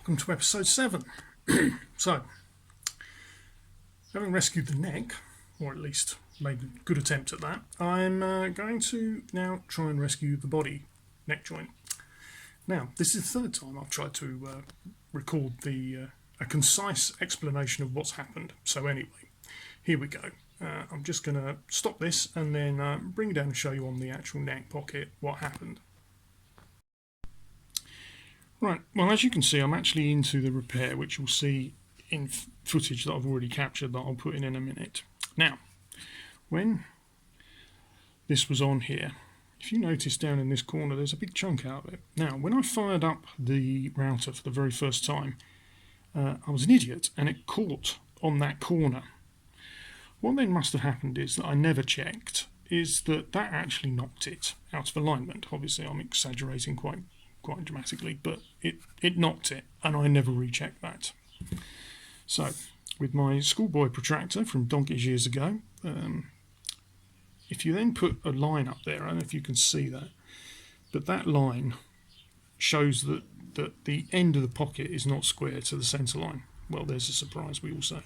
welcome to episode 7. So, having rescued the neck, or at least made a good attempt at that, I'm going to now try and rescue the body neck joint. Now, this is the third time I've tried to record a concise explanation of what's happened. So anyway, here we go. I'm just going to stop this and then bring it down and show you on the actual neck pocket what happened. Right, well, as you can see, I'm actually into the repair, which you'll see in footage that I've already captured that I'll put in a minute. Now, when this was on here, if you notice down in this corner, there's a big chunk out of it. Now, when I fired up the router for the very first time, I was an idiot and it caught on that corner. What then must have happened is that I never checked, is that actually knocked it out of alignment. Obviously, I'm exaggerating quite dramatically, but it knocked it, and I never rechecked that. So, with my schoolboy protractor from donkeys years ago, if you then put a line up there, I don't know if you can see that, but that line shows that the end of the pocket is not square to the centre line. Well, there's a surprise, we all say.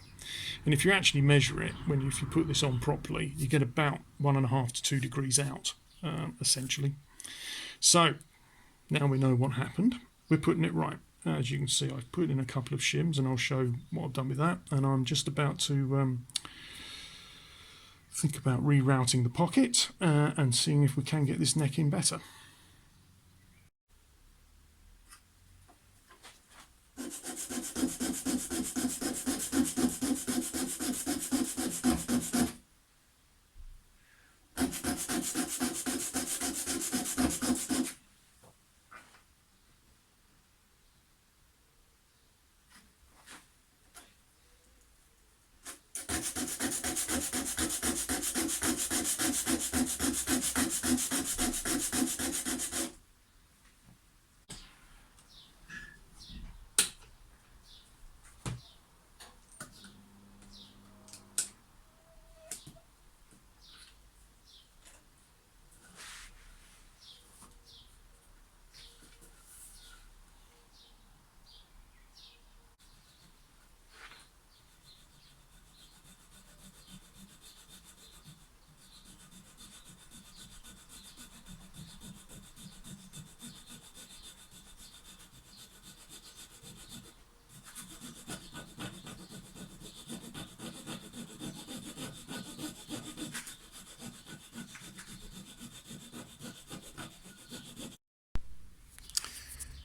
And if you actually measure it, if you put this on properly, you get about 1.5 to 2 degrees out, essentially. So, now we know what happened. We're putting it right. As you can see, I've put in a couple of shims, and I'll show what I've done with that. And I'm just about to think about rerouting the pocket and seeing if we can get this neck in better.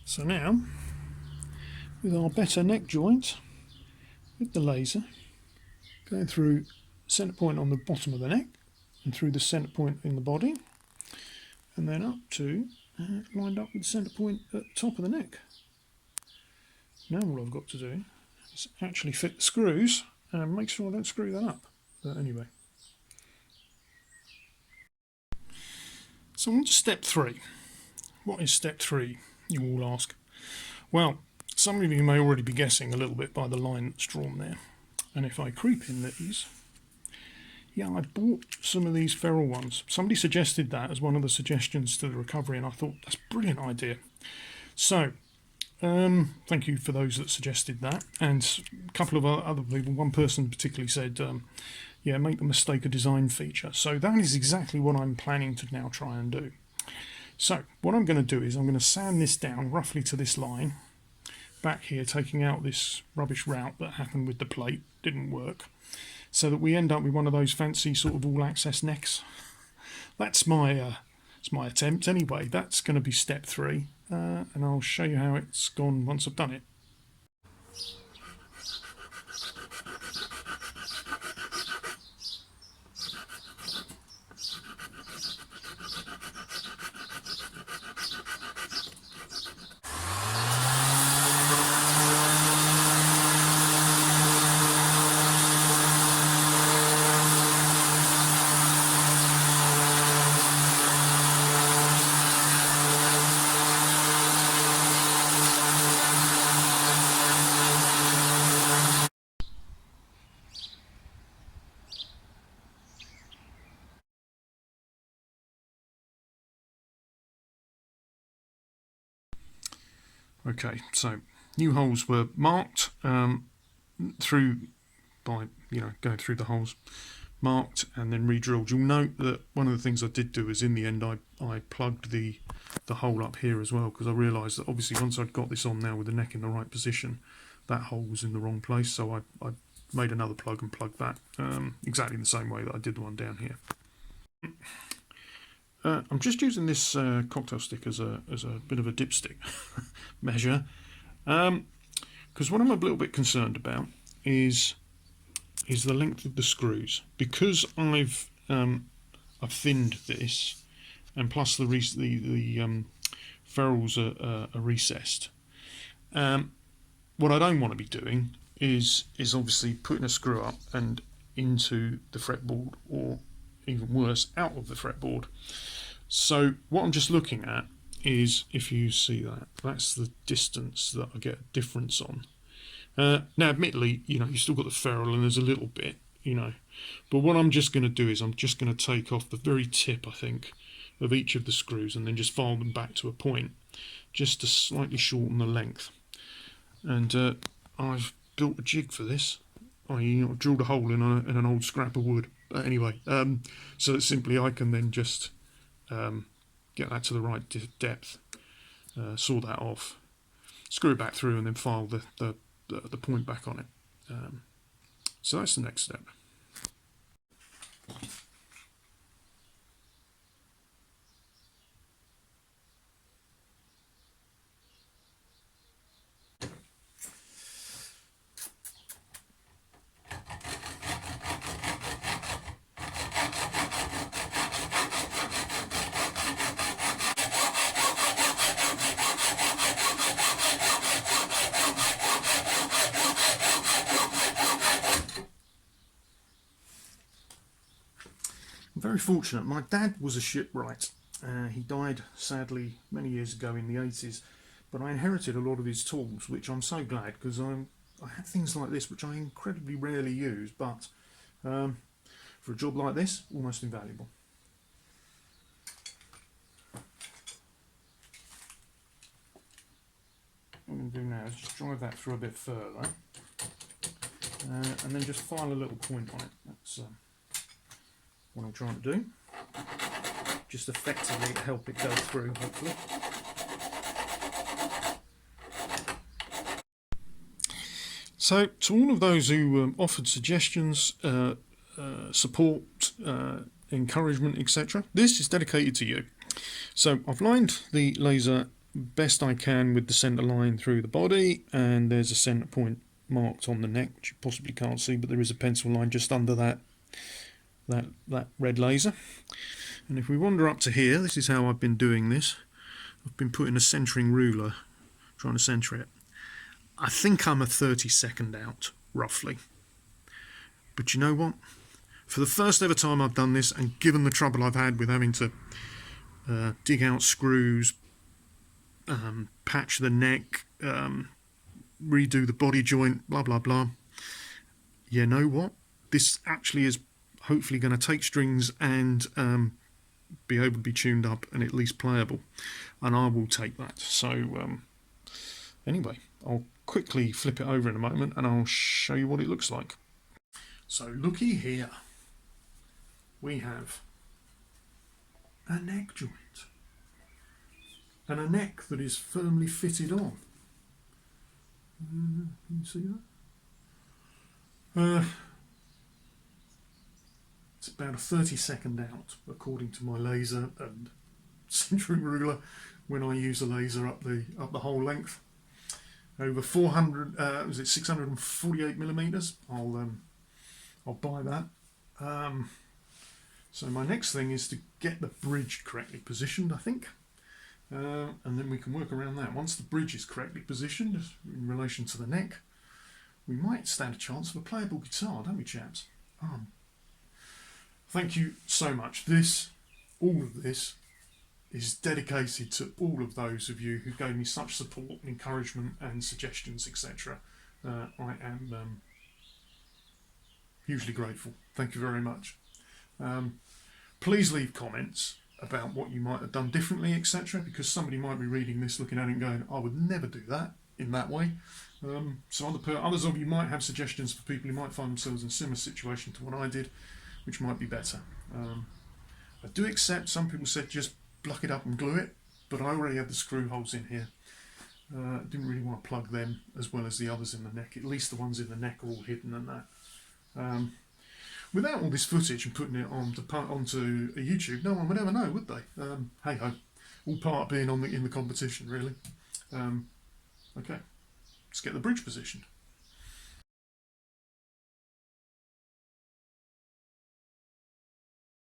So now, with our better neck joint, with the laser, going through centre point on the bottom of the neck, and through the centre point in the body, and then up to, lined up with the centre point at the top of the neck. Now all I've got to do is actually fit the screws, and make sure I don't screw that up. But anyway. So on to step 3. What is step 3? You all ask. Well, some of you may already be guessing a little bit by the line that's drawn there. And if I creep in these, yeah, I bought some of these ferrule ones. Somebody suggested that as one of the suggestions to the recovery, and I thought that's a brilliant idea. So, thank you for those that suggested that. And a couple of other people, one person particularly said, yeah, make the mistake a design feature. So that is exactly what I'm planning to now try and do. So what I'm going to do is I'm going to sand this down roughly to this line back here, taking out this rubbish route that happened with the plate, didn't work, so that we end up with one of those fancy sort of all access necks. That's my attempt anyway. That's going to be step 3, and I'll show you how it's gone once I've done it. Okay, so new holes were marked through by going through the holes, marked and then re-drilled. You'll note that one of the things I did do is in the end I plugged the hole up here as well, because I realised that obviously once I'd got this on now with the neck in the right position, that hole was in the wrong place, so I made another plug and plugged that exactly the same way that I did the one down here. I'm just using this cocktail stick as a bit of a dipstick measure, because what I'm a little bit concerned about is the length of the screws, because I've thinned this, and plus the ferrules are recessed. What I don't want to be doing is obviously putting a screw up and into the fretboard, or even worse, out of the fretboard. So what I'm just looking at is, if you see that, that's the distance that I get a difference on. Now, admittedly, you still got the ferrule and there's a little bit, but what I'm just going to do is I'm just going to take off the very tip, I think, of each of the screws and then just file them back to a point, just to slightly shorten the length. And I've built a jig for this. I've drilled a hole in an old scrap of wood. But anyway, so that simply I can then just get that to the right depth, saw that off, screw it back through, and then file the point back on it. So that's the next step. Very fortunate. My dad was a shipwright. He died sadly many years ago in the 80s, but I inherited a lot of his tools, which I'm so glad, because I had things like this which I incredibly rarely use, but for a job like this, almost invaluable. What I'm going to do now is just drive that through a bit further, and then just file a little point on it. That's what I'm trying to do, just effectively help it go through, hopefully. So to all of those who offered suggestions, support, encouragement, etc., this is dedicated to you. So I've lined the laser best I can with the centre line through the body, and there's a centre point marked on the neck, which you possibly can't see, but there is a pencil line just under that red laser. And if we wander up to here, this is how I've been doing this. I've been putting a centering ruler, trying to centre it. I think I'm a 32nd out, roughly. But you know what? For the first ever time I've done this, and given the trouble I've had with having to dig out screws, patch the neck, redo the body joint, blah blah blah, you know what? This actually is hopefully going to take strings and be able to be tuned up and at least playable, and I will take that. So anyway, I'll quickly flip it over in a moment and I'll show you what it looks like. So looky here, we have a neck joint and a neck that is firmly fitted on. Can you see that? It's about a 32nd out, according to my laser and centering ruler, when I use a laser up the whole length. Over 400, was it 648 millimeters? I'll buy that. So my next thing is to get the bridge correctly positioned, I think, and then we can work around that. Once the bridge is correctly positioned in relation to the neck, we might stand a chance of a playable guitar, don't we, chaps? Thank you so much. All of this is dedicated to all of those of you who gave me such support and encouragement and suggestions, etc. I am hugely grateful. Thank you very much. Please leave comments about what you might have done differently, etc., because somebody might be reading this, looking at it and going, I would never do that. in that way. So others of you might have suggestions for people who might find themselves in a similar situation to what I did, which might be better. I do accept some people said just pluck it up and glue it, but I already had the screw holes in here. Didn't really want to plug them as well as the others in the neck. At least the ones in the neck are all hidden and that. Without all this footage and putting it onto a YouTube, no one would ever know, would they? Hey ho, all part of being in the competition, really. Okay, let's get the bridge positioned.